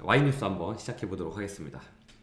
와인 뉴스 한번 시작해 보도록 하겠습니다.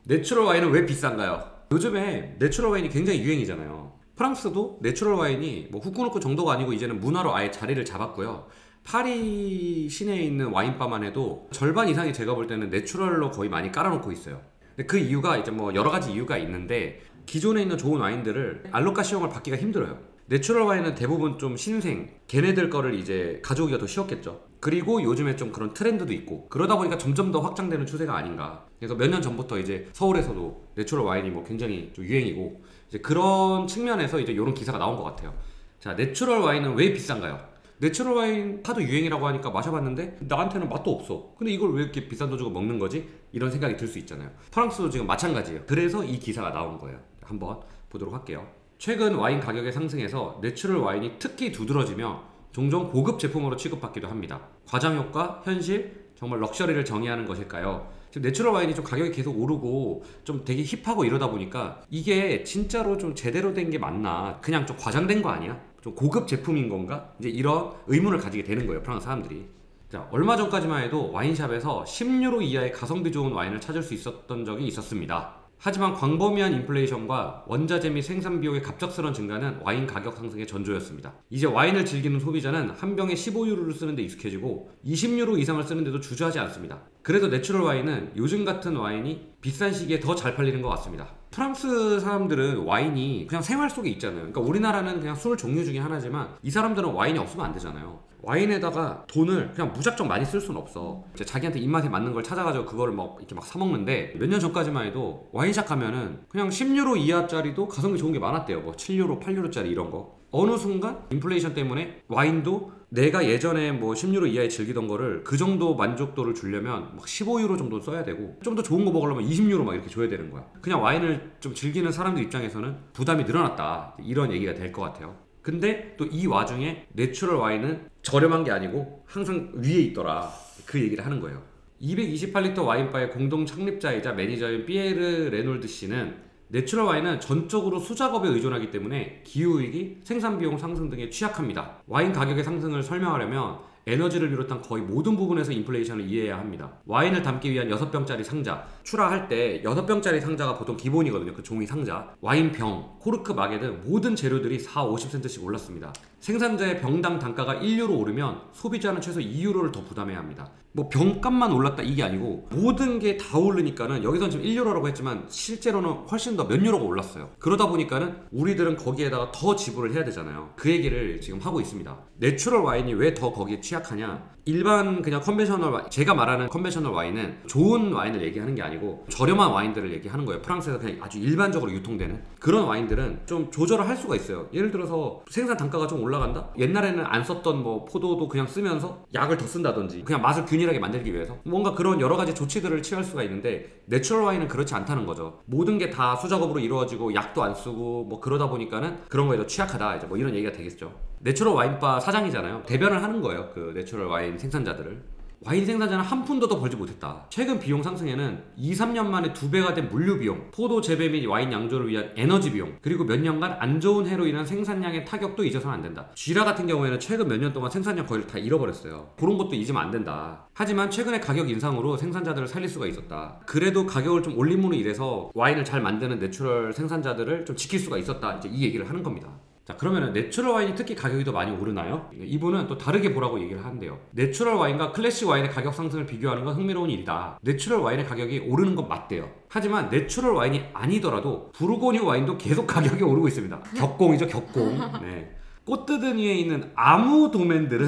내추럴 와인은 왜 비싼가요? 요즘에 내추럴 와인이 굉장히 유행이잖아요. 프랑스도 내추럴 와인이 뭐 후쿠오카 정도가 아니고 이제는 문화로 아예 자리를 잡았고요. 파리 시내에 있는 와인바만 해도 절반 이상이 제가 볼 때는 내추럴로 거의 많이 깔아놓고 있어요. 근데 그 이유가 이제 뭐 여러 가지 이유가 있는데, 기존에 있는 좋은 와인들을 알로카시용을 받기가 힘들어요. 내추럴 와인은 대부분 좀 신생, 걔네들 거를 이제 가져오기가 더 쉬웠겠죠. 그리고 요즘에 좀 그런 트렌드도 있고, 그러다 보니까 점점 더 확장되는 추세가 아닌가. 그래서 몇 년 전부터 이제 서울에서도 내추럴 와인이 뭐 굉장히 좀 유행이고, 이제 그런 측면에서 이제 이런 기사가 나온 것 같아요. 자, 내추럴 와인은 왜 비싼가요? 내추럴 와인 하도 유행이라고 하니까 마셔봤는데 나한테는 맛도 없어. 근데 이걸 왜 이렇게 비싼 돈 주고 먹는 거지? 이런 생각이 들 수 있잖아요. 프랑스도 지금 마찬가지예요. 그래서 이 기사가 나온 거예요. 한번 보도록 할게요. 최근 와인 가격의 상승에서 내추럴 와인이 특히 두드러지며 종종 고급 제품으로 취급받기도 합니다. 과장 효과, 현실, 정말 럭셔리를 정의하는 것일까요? 지금 내추럴 와인이 좀 가격이 계속 오르고 좀 되게 힙하고 이러다 보니까 이게 진짜로 좀 제대로 된 게 맞나? 그냥 좀 과장된 거 아니야? 좀 고급 제품인 건가? 이제 이런 의문을 가지게 되는 거예요, 프랑스 사람들이. 자, 얼마 전까지만 해도 와인샵에서 10유로 이하의 가성비 좋은 와인을 찾을 수 있었던 적이 있었습니다. 하지만 광범위한 인플레이션과 원자재 및 생산 비용의 갑작스러운 증가는 와인 가격 상승의 전조였습니다. 이제 와인을 즐기는 소비자는 한 병에 15유로를 쓰는 데 익숙해지고 20유로 이상을 쓰는데도 주저하지 않습니다. 그래도 내추럴 와인은 요즘 같은 와인이 비싼 시기에 더 잘 팔리는 것 같습니다. 프랑스 사람들은 와인이 그냥 생활 속에 있잖아요. 그러니까 우리나라는 그냥 술 종류 중에 하나지만 이 사람들은 와인이 없으면 안 되잖아요. 와인에다가 돈을 그냥 무작정 많이 쓸 수는 없어. 자기한테 입맛에 맞는 걸 찾아가지고 그거를 막 이렇게 막 사먹는데, 몇 년 전까지만 해도 와인샵 가면은 그냥 10유로 이하짜리도 가성비 좋은 게 많았대요. 뭐 7유로, 8유로짜리 이런 거. 어느 순간 인플레이션 때문에 와인도 내가 예전에 뭐 10유로 이하에 즐기던 거를 그 정도 만족도를 주려면 막 15유로 정도 써야 되고, 좀 더 좋은 거 먹으려면 20유로 막 이렇게 줘야 되는 거야. 그냥 와인을 좀 즐기는 사람들 입장에서는 부담이 늘어났다, 이런 얘기가 될 것 같아요. 근데 또 이 와중에 내추럴 와인은 저렴한 게 아니고 항상 위에 있더라, 그 얘기를 하는 거예요. 228리터 와인바의 공동 창립자이자 매니저인 피에르 레놀드 씨는 내추럴 와인은 전적으로 수작업에 의존하기 때문에 기후위기, 생산비용 상승 등에 취약합니다. 와인 가격의 상승을 설명하려면 에너지를 비롯한 거의 모든 부분에서 인플레이션을 이해해야 합니다. 와인을 담기 위한 6병짜리 상자, 출하할 때 6병짜리 상자가 보통 기본이거든요. 그 종이 상자, 와인병, 코르크 마개 등 모든 재료들이 4, 50센트씩 올랐습니다. 생산자의 병당 단가가 1유로 오르면 소비자는 최소 2유로를 더 부담해야 합니다. 뭐 병값만 올랐다 이게 아니고 모든 게 다 오르니까는, 여기서는 지금 1유로라고 했지만 실제로는 훨씬 더 몇 유로가 올랐어요. 그러다 보니까는 우리들은 거기에다가 더 지불을 해야 되잖아요. 그 얘기를 지금 하고 있습니다. 내추럴 와인이 왜 더 거기에 취약하냐? 일반 그냥 컨벤셔널 와인, 제가 말하는 컨벤셔널 와인은 좋은 와인을 얘기하는 게 아니고 저렴한 와인들을 얘기하는 거예요. 프랑스에서 그냥 아주 일반적으로 유통되는 그런 와인들은 좀 조절을 할 수가 있어요. 예를 들어서 생산 단가가 좀 올라간다? 옛날에는 안 썼던 뭐 포도도 그냥 쓰면서 약을 더 쓴다든지, 그냥 맛을 균일하게 만들기 위해서 뭔가 그런 여러 가지 조치들을 취할 수가 있는데, 내추럴 와인은 그렇지 않다는 거죠. 모든 게 다 수작업으로 이루어지고 약도 안 쓰고 뭐 그러다 보니까는 그런 거에 더 취약하다, 이제 뭐 이런 얘기가 되겠죠. 내추럴 와인바 사장이잖아요. 대변을 하는 거예요, 그 내추럴 와인 생산자들을. 와인 생산자는 한 푼도 더 벌지 못했다. 최근 비용 상승에는 2, 3년 만에 2배가 된 물류 비용, 포도 재배 및 와인 양조를 위한 에너지 비용, 그리고 몇 년간 안 좋은 해로 인한 생산량의 타격도 잊어서는 안 된다. 쥐라 같은 경우에는 최근 몇 년 동안 생산량 거의 다 잃어버렸어요. 그런 것도 잊으면 안 된다. 하지만 최근에 가격 인상으로 생산자들을 살릴 수가 있었다. 그래도 가격을 좀 올림으로 인해서 와인을 잘 만드는 내추럴 생산자들을 좀 지킬 수가 있었다, 이제 이 얘기를 하는 겁니다. 자, 그러면은 내추럴 와인이 특히 가격이 더 많이 오르나요? 이분은 또 다르게 보라고 얘기를 하는데요. 내추럴 와인과 클래식 와인의 가격 상승을 비교하는 건 흥미로운 일이다. 내추럴 와인의 가격이 오르는 건 맞대요. 하지만 내추럴 와인이 아니더라도 부르고뉴 와인도 계속 가격이 오르고 있습니다. 격공이죠, 격공. 네. 꽃뜨든 위에 있는 아무 도맨들은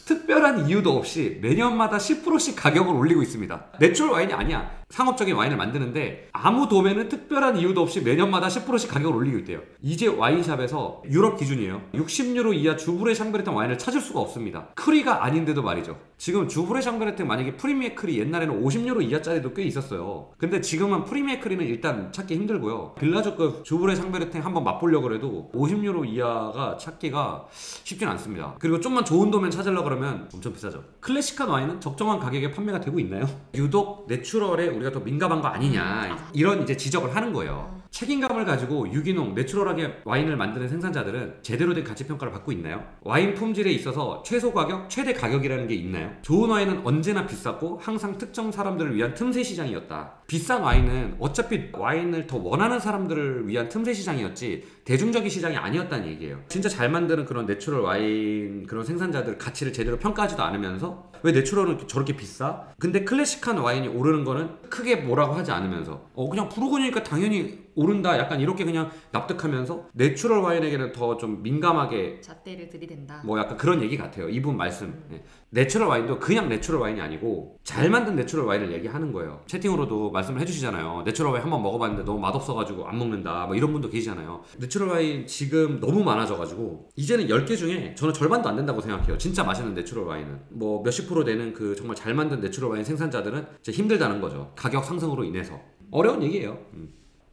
특별한 이유도 없이 매년마다 10%씩 가격을 올리고 있습니다. 내추럴 와인이 아니야. 상업적인 와인을 만드는데 아무 도매는 특별한 이유도 없이 매년마다 10%씩 가격을 올리고 있대요. 이제 와인샵에서 유럽 기준이에요. 60유로 이하 주브레 샹브레탕 와인을 찾을 수가 없습니다. 크리가 아닌데도 말이죠. 지금 주브레 샹브레탕 만약에 프리미에 크리, 옛날에는 50유로 이하짜리도 꽤 있었어요. 근데 지금은 프리미에 크리는 일단 찾기 힘들고요. 빌라주급 주브레 샹브레탕 한번 맛보려고 해도 50유로 이하가 찾기가 쉽진 않습니다. 그리고 좀만 좋은 도면 찾으려고 그러면 엄청 비싸죠. 클래식한 와인은 적정한 가격에 판매가 되고 있나요? 유독 내추럴에 우리가 더 민감한 거 아니냐 이런 이제 지적을 하는 거예요. 책임감을 가지고 유기농, 내추럴하게 와인을 만드는 생산자들은 제대로 된 가치 평가를 받고 있나요? 와인 품질에 있어서 최소 가격, 최대 가격이라는 게 있나요? 좋은 와인은 언제나 비쌌고 항상 특정 사람들을 위한 틈새 시장이었다. 비싼 와인은 어차피 와인을 더 원하는 사람들을 위한 틈새 시장이었지 대중적인 시장이 아니었다는 얘기예요. 진짜 잘 만드는 그런 내추럴 와인 그런 생산자들 가치를 제대로 평가하지도 않으면서 왜 내추럴은 저렇게 비싸? 근데 클래식한 와인이 오르는 거는 크게 뭐라고 하지 않으면서 그냥 부르고니까 당연히 오른다 약간 이렇게 그냥 납득하면서 내추럴 와인에게는 더 좀 민감하게 잣대를 들이댄다. 뭐 약간 그런 얘기 같아요. 이분 말씀. 내추럴 와인도 그냥 내추럴 와인이 아니고 잘 만든 내추럴 와인을 얘기하는 거예요. 채팅으로도 말씀을 해주시잖아요. 내추럴 와인 한번 먹어봤는데 너무 맛없어가지고 안 먹는다 뭐 이런 분도 계시잖아요. 내추럴 와인 지금 너무 많아져가지고 이제는 10개 중에 저는 절반도 안 된다고 생각해요. 진짜 맛있는 내추럴 와인은 뭐 몇십 프로 되는 그 정말 잘 만든 내추럴 와인 생산자들은 진짜 힘들다는 거죠. 가격 상승으로 인해서. 어려운 얘기예요.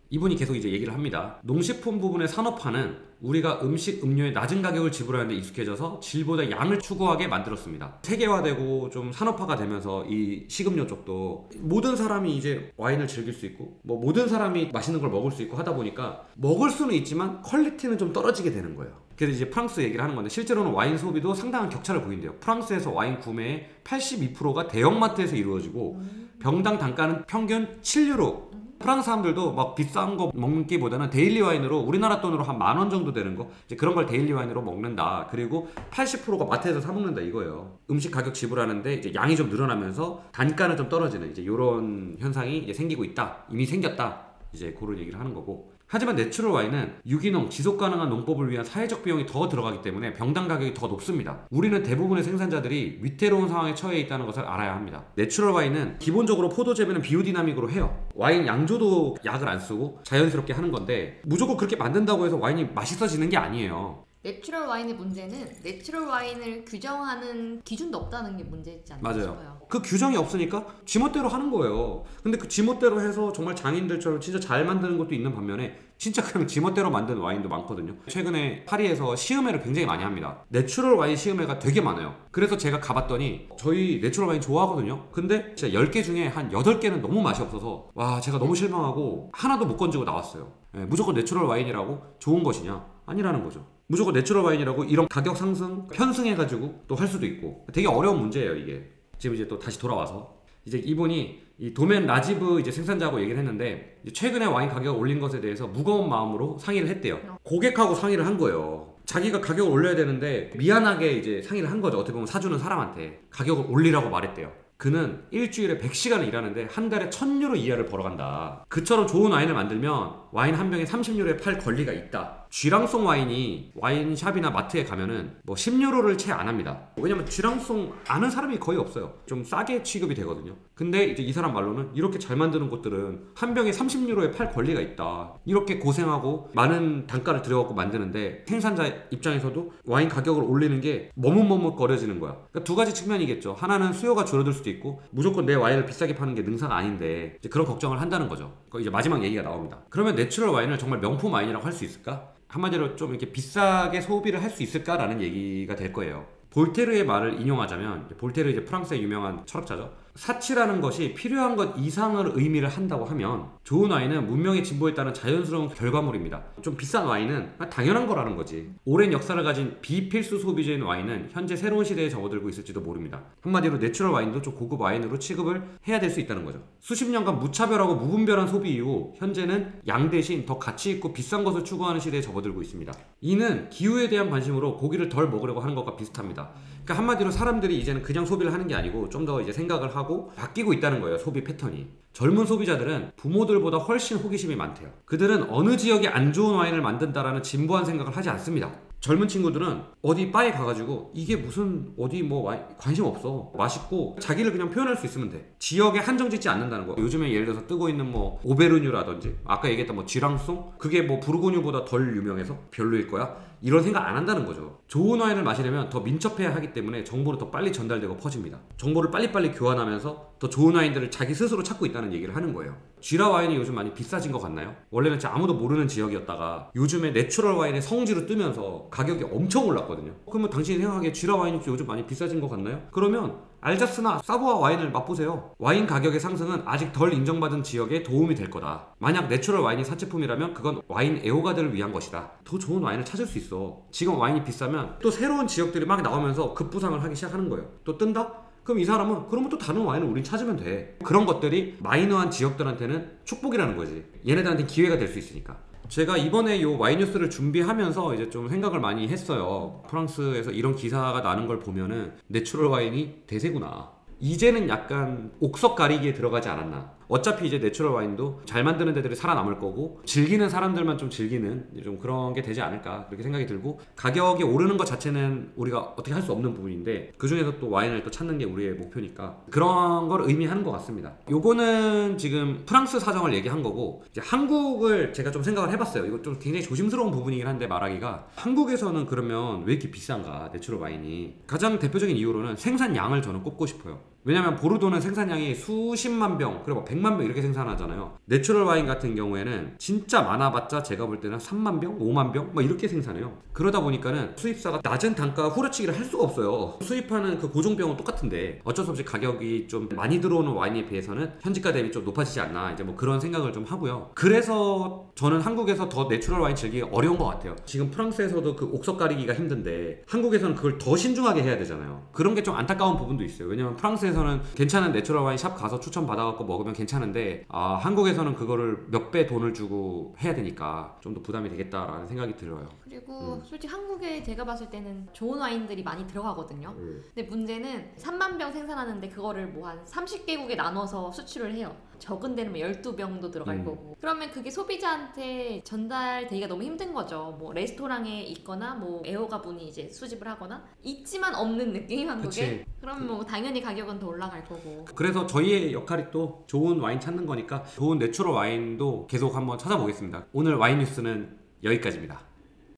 이분이 계속 이제 얘기를 합니다. 농식품 부분의 산업화는 우리가 음식, 음료에 낮은 가격을 지불하는 데 익숙해져서 질보다 양을 추구하게 만들었습니다. 세계화되고 좀 산업화가 되면서 이 식음료 쪽도 모든 사람이 이제 와인을 즐길 수 있고 뭐 모든 사람이 맛있는 걸 먹을 수 있고 하다 보니까 먹을 수는 있지만 퀄리티는 좀 떨어지게 되는 거예요. 그래서 이제 프랑스 얘기를 하는 건데 실제로는 와인 소비도 상당한 격차를 보인대요. 프랑스에서 와인 구매의 82%가 대형마트에서 이루어지고 병당 단가는 평균 7유로. 프랑스 사람들도 막 비싼 거 먹는 게보다는 데일리 와인으로 우리나라 돈으로 한 10,000원 정도 되는 거 이제 그런 걸 데일리 와인으로 먹는다. 그리고 80%가 마트에서 사 먹는다 이거예요. 음식 가격 지불하는데 이제 양이 좀 늘어나면서 단가는 좀 떨어지는 이제 이런 현상이 이제 생기고 있다. 이미 생겼다. 이제 그런 얘기를 하는 거고. 하지만 내추럴 와인은 유기농, 지속가능한 농법을 위한 사회적 비용이 더 들어가기 때문에 병당 가격이 더 높습니다. 우리는 대부분의 생산자들이 위태로운 상황에 처해 있다는 것을 알아야 합니다. 내추럴 와인은 기본적으로 포도 재배는 비오디나믹으로 해요. 와인 양조도 약을 안 쓰고 자연스럽게 하는 건데 무조건 그렇게 만든다고 해서 와인이 맛있어지는 게 아니에요. 내추럴 와인의 문제는 내추럴 와인을 규정하는 기준도 없다는 게 문제지 않나 싶어요. 그 규정이 없으니까 지멋대로 하는 거예요. 근데 그 지멋대로 해서 정말 장인들처럼 진짜 잘 만드는 것도 있는 반면에 진짜 그냥 지멋대로 만든 와인도 많거든요. 최근에 파리에서 시음회를 굉장히 많이 합니다. 내추럴 와인 시음회가 되게 많아요. 그래서 제가 가봤더니 저희 내추럴 와인 좋아하거든요. 근데 진짜 10개 중에 한 8개는 너무 맛이 없어서 와 제가 너무 실망하고 하나도 못 건지고 나왔어요. 무조건 내추럴 와인이라고 좋은 것이냐? 아니라는 거죠. 무조건 내추럴 와인이라고 이런 가격 상승 편승해가지고 또 할 수도 있고 되게 어려운 문제예요 이게. 지금 이제 또 다시 돌아와서 이제 이분이 이 도멘 라지브 이제 생산자하고 얘기를 했는데 최근에 와인 가격을 올린 것에 대해서 무거운 마음으로 상의를 했대요. 고객하고 상의를 한 거예요. 자기가 가격을 올려야 되는데 미안하게 이제 상의를 한 거죠. 어떻게 보면 사주는 사람한테 가격을 올리라고 말했대요. 그는 일주일에 100시간을 일하는데 한 달에 1,000유로 이하를 벌어간다. 그처럼 좋은 와인을 만들면 와인 한 병에 30유로에 팔 권리가 있다. 쥐랑송 와인이 와인샵이나 마트에 가면은 뭐 10유로를 채 안 합니다. 왜냐면 쥐랑송 아는 사람이 거의 없어요. 좀 싸게 취급이 되거든요. 근데 이제 이 사람 말로는 이렇게 잘 만드는 곳들은 한 병에 30유로에 팔 권리가 있다. 이렇게 고생하고 많은 단가를 들여갖고 만드는데 생산자 입장에서도 와인 가격을 올리는 게 머뭇머뭇거려지는 거야. 그러니까 두 가지 측면이겠죠. 하나는 수요가 줄어들 수도 있고 무조건 내 와인을 비싸게 파는 게 능사가 아닌데 이제 그런 걱정을 한다는 거죠. 이제 마지막 얘기가 나옵니다. 그러면 내추럴 와인을 정말 명품 와인이라고 할 수 있을까? 한마디로 좀 이렇게 비싸게 소비를 할 수 있을까라는 얘기가 될 거예요. 볼테르의 말을 인용하자면 볼테르 이제 프랑스의 유명한 철학자죠. 사치라는 것이 필요한 것 이상을 의미를 한다고 하면 좋은 와인은 문명의 진보에 따른 자연스러운 결과물입니다. 좀 비싼 와인은 당연한 거라는 거지. 오랜 역사를 가진 비필수 소비재인 와인은 현재 새로운 시대에 접어들고 있을지도 모릅니다. 한마디로 내추럴 와인도 좀 고급 와인으로 취급을 해야 될 수 있다는 거죠. 수십 년간 무차별하고 무분별한 소비 이후 현재는 양 대신 더 가치 있고 비싼 것을 추구하는 시대에 접어들고 있습니다. 이는 기후에 대한 관심으로 고기를 덜 먹으려고 하는 것과 비슷합니다. 그러니까 한마디로 사람들이 이제는 그냥 소비를 하는 게 아니고 좀 더 이제 생각을 하고 바뀌고 있다는 거예요. 소비 패턴이. 젊은 소비자들은 부모들보다 훨씬 호기심이 많대요. 그들은 어느 지역에 안 좋은 와인을 만든다라는 진부한 생각을 하지 않습니다. 젊은 친구들은 어디 바에 가가지고 이게 무슨 어디 뭐 와인 관심 없어. 맛있고 자기를 그냥 표현할 수 있으면 돼. 지역에 한정 짓지 않는다는 거. 요즘에 예를 들어서 뜨고 있는 뭐 오베르뉴라든지 아까 얘기했던 뭐 쥐랑송 그게 뭐 부르고뉴보다 덜 유명해서 별로일 거야. 이런 생각 안 한다는 거죠. 좋은 와인을 마시려면 더 민첩해야 하기 때문에 정보를 더 빨리 전달되고 퍼집니다. 정보를 빨리빨리 교환하면서 더 좋은 와인들을 자기 스스로 찾고 있다는 얘기를 하는 거예요. 쥐라 와인이 요즘 많이 비싸진 것 같나요? 원래는 진짜 아무도 모르는 지역이었다가 요즘에 내추럴 와인의 성지로 뜨면서 가격이 엄청 올랐거든요. 그러면 당신이 생각하기에 쥐라 와인이 요즘 많이 비싸진 것 같나요? 그러면 알자스나 사부아 와인을 맛보세요. 와인 가격의 상승은 아직 덜 인정받은 지역에 도움이 될 거다. 만약 내추럴 와인이 사치품이라면 그건 와인 애호가들을 위한 것이다. 더 좋은 와인을 찾을 수 있어. 지금 와인이 비싸면 또 새로운 지역들이 막 나오면서 급부상을 하기 시작하는 거예요. 또 뜬다? 그럼 이 사람은 그러면 또 다른 와인을 우린 찾으면 돼. 그런 것들이 마이너한 지역들한테는 축복이라는 거지. 얘네들한테 기회가 될 수 있으니까. 제가 이번에 이 와인 뉴스를 준비하면서 이제 좀 생각을 많이 했어요. 프랑스에서 이런 기사가 나는 걸 보면은 내추럴 와인이 대세구나. 이제는 약간 옥석 가리기에 들어가지 않았나. 어차피 이제 내추럴 와인도 잘 만드는 데들이 살아남을 거고 즐기는 사람들만 좀 즐기는 좀 그런 게 되지 않을까 그렇게 생각이 들고, 가격이 오르는 것 자체는 우리가 어떻게 할 수 없는 부분인데 그 중에서 또 와인을 또 찾는 게 우리의 목표니까 그런 걸 의미하는 것 같습니다. 요거는 지금 프랑스 사정을 얘기한 거고, 이제 한국을 제가 좀 생각을 해봤어요. 이거 좀 굉장히 조심스러운 부분이긴 한데 말하기가, 한국에서는 그러면 왜 이렇게 비싼가 내추럴 와인이. 가장 대표적인 이유로는 생산량을 저는 꼽고 싶어요. 왜냐면 보르도는 생산량이 수십만 병 그리고 100만 병 이렇게 생산하잖아요. 내추럴 와인 같은 경우에는 진짜 많아봤자 제가 볼 때는 3만 병, 5만 병 막 이렇게 생산해요. 그러다 보니까는 수입사가 낮은 단가 후려치기를 할 수가 없어요. 수입하는 그 고종병은 똑같은데 어쩔 수 없이 가격이 좀 많이 들어오는 와인에 비해서는 현지가 대비 좀 높아지지 않나, 이제 뭐 그런 생각을 좀 하고요. 그래서 저는 한국에서 더 내추럴 와인 즐기기 어려운 것 같아요. 지금 프랑스에서도 그 옥석 가리기가 힘든데 한국에서는 그걸 더 신중하게 해야 되잖아요. 그런 게 좀 안타까운 부분도 있어요. 왜냐면 프랑스에서는 괜찮은 내추럴 와인 샵 가서 추천 받아갖고 먹으면 괜찮은데 한국에서는 그거를 몇 배 돈을 주고 해야 되니까 좀 더 부담이 되겠다라는 생각이 들어요. 그리고 솔직히 한국에 제가 봤을 때는 좋은 와인들이 많이 들어가거든요. 근데 문제는 3만 병 생산하는데 그거를 뭐 한 30개국에 나눠서 수출을 해요. 적은 데는 뭐 12병도 들어갈 거고. 그러면 그게 소비자한테 전달되기가 너무 힘든 거죠. 뭐 레스토랑에 있거나 뭐 애호가 분이 이제 수집을 하거나 있지만 없는 느낌 한국에. 그치. 그럼 뭐 당연히 가격은 더 올라갈 거고. 그래서 저희의 역할이 또 좋은 와인 찾는 거니까 좋은 내추럴 와인도 계속 한번 찾아보겠습니다. 오늘 와인 뉴스는 여기까지입니다.